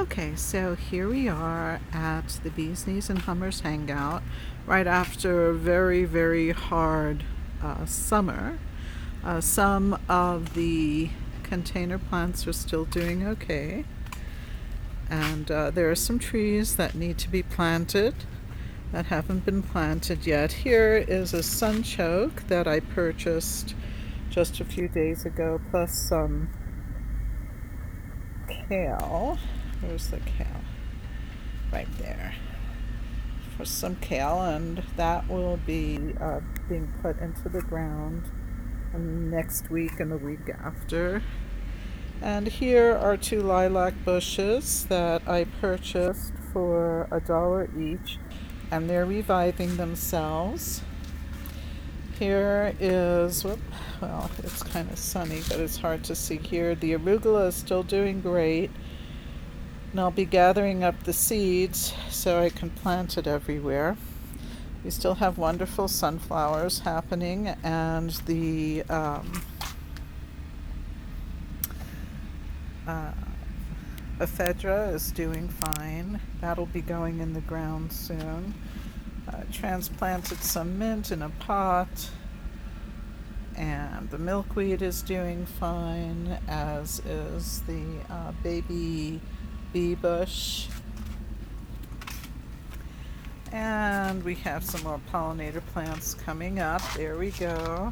Okay, so here we are at the Bees Knees and Hummers Hangout right after a very, very hard summer. Some of the container plants are still doing okay, and there are some trees that need to be planted that haven't been planted yet. Here is a sunchoke that I purchased just a few days ago, plus some kale. Where's the kale? Right there. For some kale, and that will be being put into the ground next week and the week after. And here are two lilac bushes that I purchased for $1 each, and they're reviving themselves. Here is, well, it's kind of sunny, but it's hard to see here. The arugula is still doing great, and I'll be gathering up the seeds so I can plant it everywhere. We still have wonderful sunflowers happening, and the ephedra is doing fine. That'll be going in the ground soon. Transplanted some mint in a pot, and the milkweed is doing fine, as is the baby bee bush. And we have some more pollinator plants coming up. There we go.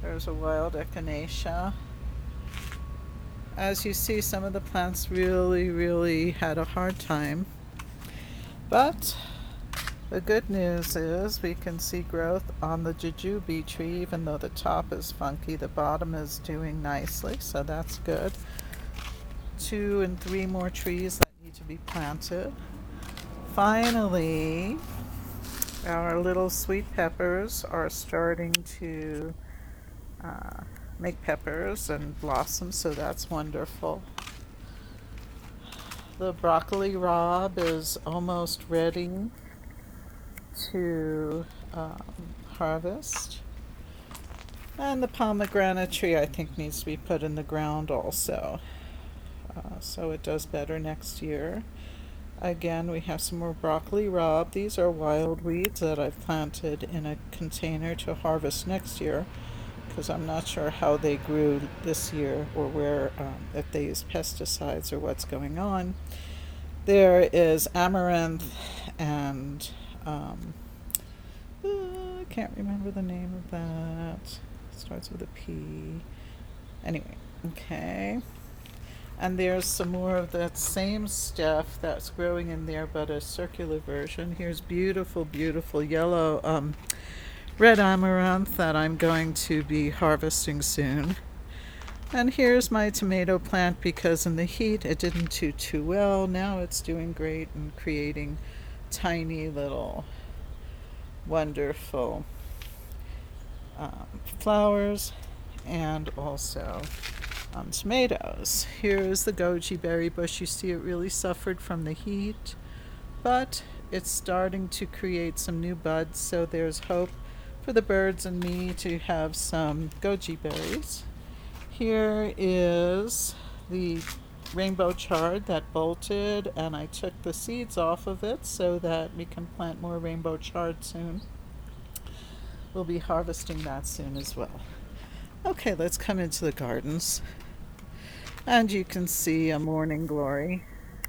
There's a wild echinacea. As you see, some of the plants really had a hard time. But the good news is we can see growth on the jujube tree. Even though the top is funky, the bottom is doing nicely, so that's good. 2 and 3 more trees that need to be planted. Finally, our little sweet peppers are starting to make peppers and blossom, so that's wonderful. The broccoli rabe is almost ready to harvest. And the pomegranate tree, I think, needs to be put in the ground also, so it does better next year. Again, we have some more broccoli rabe. These are wild weeds that I've planted in a container to harvest next year, because I'm not sure how they grew this year, or where, if they use pesticides or what's going on. There is amaranth and I can't remember the name of that. It starts with a P. Anyway, okay. And there's some more of that same stuff that's growing in there, but a circular version. Here's beautiful yellow red amaranth that I'm going to be harvesting soon. And here's my tomato plant, because in the heat it didn't do too well. Now it's doing great and creating tiny little wonderful flowers, and also tomatoes. Here's the goji berry bush. You see it really suffered from the heat, but it's starting to create some new buds, so there's hope for the birds and me to have some goji berries. Here is the rainbow chard that bolted, and I took the seeds off of it so that we can plant more rainbow chard soon. We'll be harvesting that soon as well. Okay, let's come into the gardens. And you can see a morning glory.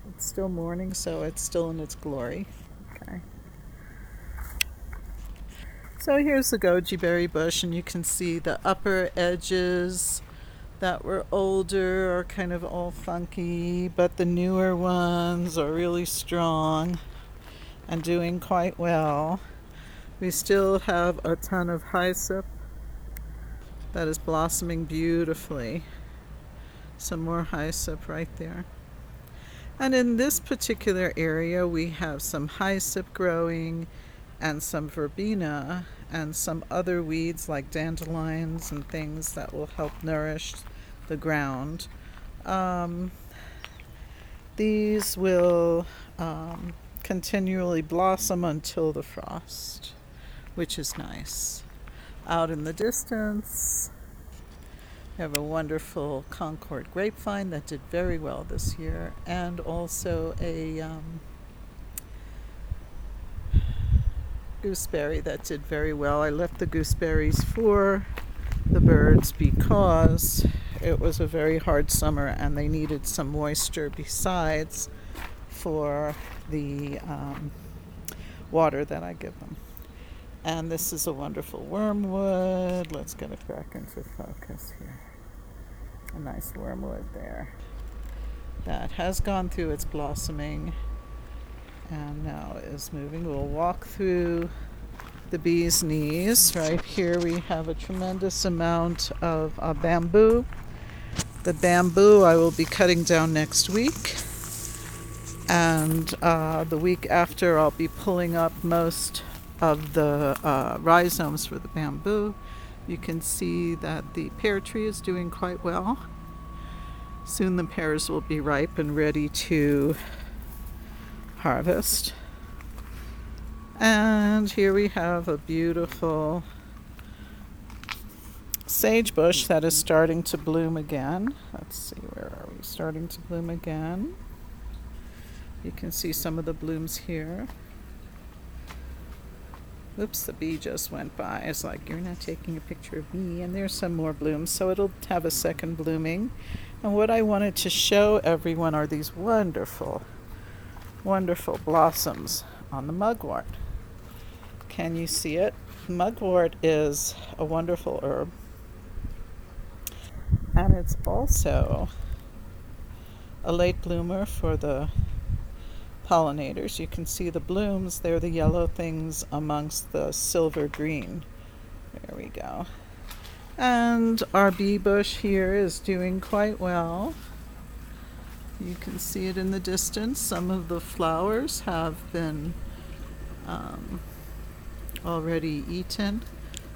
It's still morning, so it's still in its glory. Okay. So here's the goji berry bush, and you can see the upper edges that were older are kind of all funky, but the newer ones are really strong and doing quite well. We still have a ton of hyssop that is blossoming beautifully. Some more hyssop right there. And in this particular area, we have some hyssop growing, and some verbena, and some other weeds like dandelions and things that will help nourish the ground. These will continually blossom until the frost, which is nice. Out in the distance, We have a wonderful Concord grapevine that did very well this year, and also a gooseberry that did very well. I left the gooseberries for the birds because it was a very hard summer and they needed some moisture besides for the water that I give them. And this is a wonderful wormwood. Let's get it back into focus here. A nice wormwood there that has gone through its blossoming and now is moving. We'll walk through the bee's knees. Right here we have a tremendous amount of bamboo. The bamboo I will be cutting down next week, and the week after I'll be pulling up most of the rhizomes for the bamboo. You can see that the pear tree is doing quite well. Soon the pears will be ripe and ready to harvest. And here we have a beautiful sage bush that is starting to bloom again. Let's see, where are we? Starting to bloom again. You can see some of the blooms here. Oops, the bee just went by. It's like, you're not taking a picture of me. And there's some more blooms, so it'll have a second blooming. And what I wanted to show everyone are these wonderful, wonderful blossoms on the mugwort. Can you see it? Mugwort is a wonderful herb. And it's also a late bloomer for the pollinators. You can see the blooms. They're the yellow things amongst the silver green. There we go. And our bee bush here is doing quite well. You can see it in the distance. Some of the flowers have been already eaten,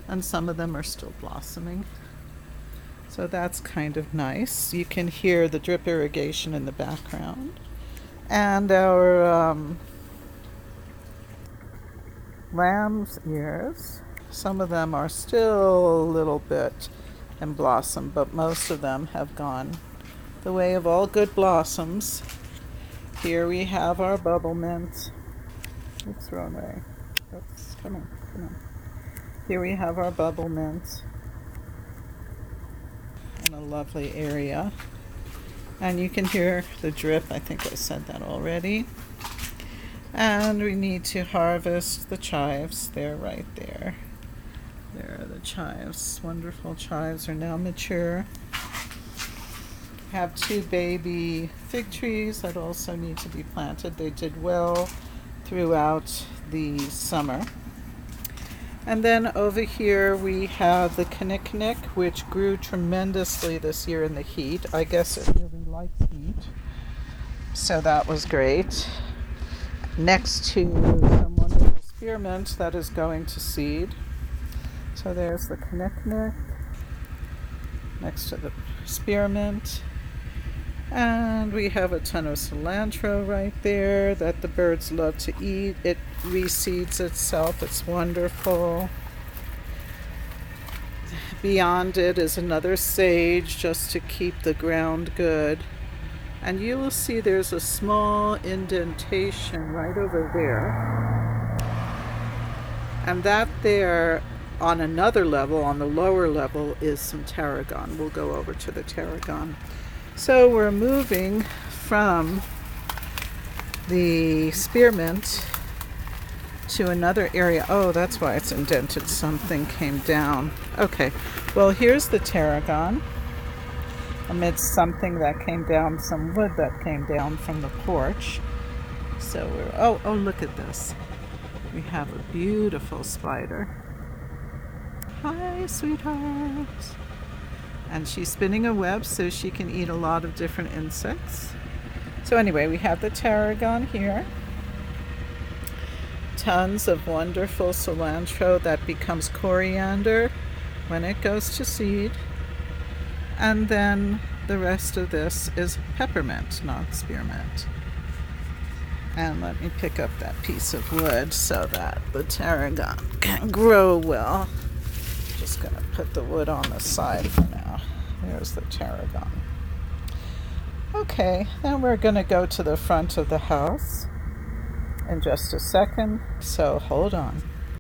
and some of them are still blossoming. So that's kind of nice. You can hear the drip irrigation in the background. And our lamb's ears, some of them are still a little bit in blossom, but most of them have gone the way of all good blossoms. Here we have our bubble mint. Oops, wrong way. Oops, come on. Here we have our bubble mint in a lovely area. And you can hear the drip. I think I said that already. And we need to harvest the chives. They're right there. There are the chives. Wonderful chives are now mature. Have 2 baby fig trees that also need to be planted. They did well throughout the summer. And then over here we have the kinnikinnick, which grew tremendously this year in the heat. I guess it really likes heat, so that was great. Next to some wonderful spearmint that is going to seed. So there's the kinnikinnick next to the spearmint. And we have a ton of cilantro right there that the birds love to eat. It reseeds itself. It's wonderful. Beyond it is another sage just to keep the ground good. And you will see there's a small indentation right over there. And that there on another level, on the lower level, is some tarragon. We'll go over to the tarragon. So we're moving from the spearmint to another area. Oh, that's why it's indented. Something came down. Okay, well, here's the tarragon amidst something that came down, some wood that came down from the porch. So we're, oh, look at this. We have a beautiful spider. Hi, sweetheart. And she's spinning a web so she can eat a lot of different insects. So anyway, we have the tarragon here. Tons of wonderful cilantro that becomes coriander when it goes to seed. And then the rest of this is peppermint, not spearmint. And let me pick up that piece of wood so that the tarragon can grow well. Just gonna put the wood on the side for now. There's the tarragon. Okay, then we're going to go to the front of the house in just a second, so hold on.